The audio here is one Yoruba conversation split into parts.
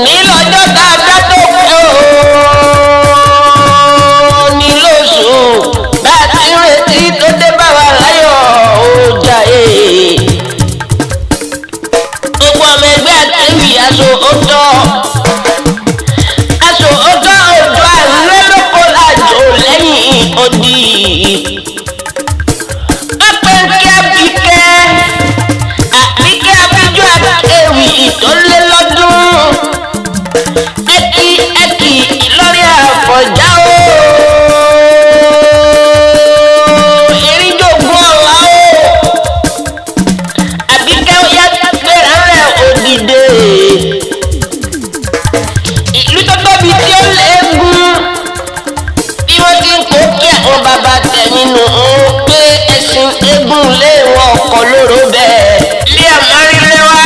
òní lọ́jọ́ tá a dá tó pé ní lóṣù bá a ti retí tó dé bá wa láyọ̀ ọjà gbogbo ọmọ ẹgbẹ́ àtẹ̀wì aṣọ ọ̀tọ̀ òjò àlẹ́ lóko lájò lẹ́yìn odi ọ̀pẹ̀ǹkẹ́ àbíkẹ́ abíjọ́ àtẹ̀wì tó lé lọ́dún ẹ̀kì Ìlọrin Àfọ̀njá o ìrìnjògùn ọ̀la o àbíkẹ́ ó yá gbéra rẹ̀ òdìdè ìlú tó tóbi tí ó léegun bí wọ́n ti ń kó kí àwọn bàbá tẹ̀ nínú pé ẹ̀sìn eégún lé wọn ọkọ̀ lóró bẹ́ẹ̀ lé àmárílé wá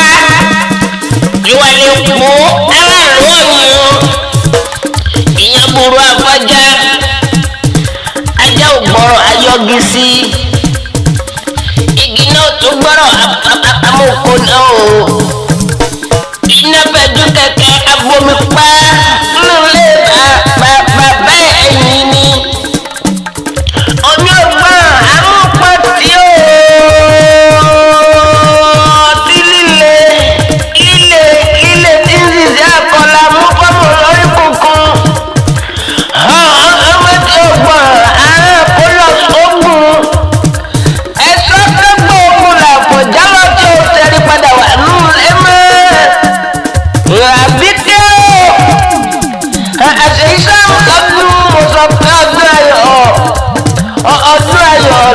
ìwà lè pò aráàlú ọ̀yàn ìyẹn burú afọ́já ajá ò gbọ́rọ̀ ayọ́gi sí igi náà tó gbọ́rọ̀ amóko náà o iná fẹ́jú kẹ̀kẹ́ abomi pa nílé bàbá ẹ̀yìn ni omi ọgbọ́n amúpọ̀ tí ó ti líle tí ń ṣiṣẹ́ àkọlà mú fọ́mọ̀ lórí kùnkùn ọmọ tí ó gbọ́n àárẹ̀ kó lọ sógun ẹ̀ṣọ́ tó gbọ́ ogun làbọ̀já lọ tí ó tẹ̀rí padà wà nù lẹ́mọ́ àbíkẹ́ àṣẹ iṣẹ́ ọdún mo sọ pé ọdún ayọ̀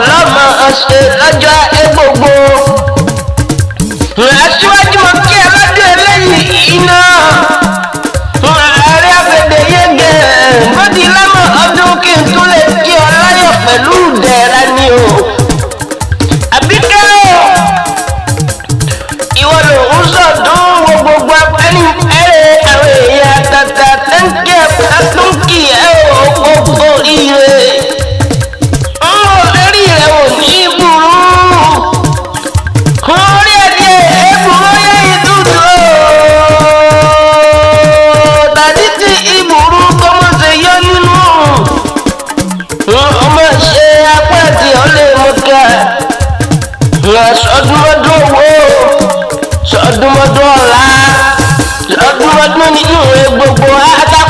lọ́mọ ṣe lọ́jọ́ gbogbo aṣíwájú mọ̀ kí aládùn eléyìí iná ààrẹ àfẹ̀dẹ̀ yege gbọ́dí lámọ̀ ọdún kí n tún lè kí ọ láyọ̀ pẹ̀lú ìdẹ̀ra ni o àbíkẹ́ ìwọ ló ń sọ̀dún gbogbo ẹni ẹ̀rẹ̀ àwọn èèyàn tata tẹ́ńkẹ́ àtúnkì ẹ̀ ò gbogbo ire orí rẹ̀ ò ní burú orí ẹ̀dẹ̀ èbúrú yẹ ìdúdú tàbí tí ìbúrú kọ́ mọ́ ṣe yọ nínú ọmọ ṣe apá tí ó lè mú ká sọdúnmọ́dún owó sọdúnmọ́dún ọ̀la sọdúnmọ́dún nínú gbogbo àtàwọn.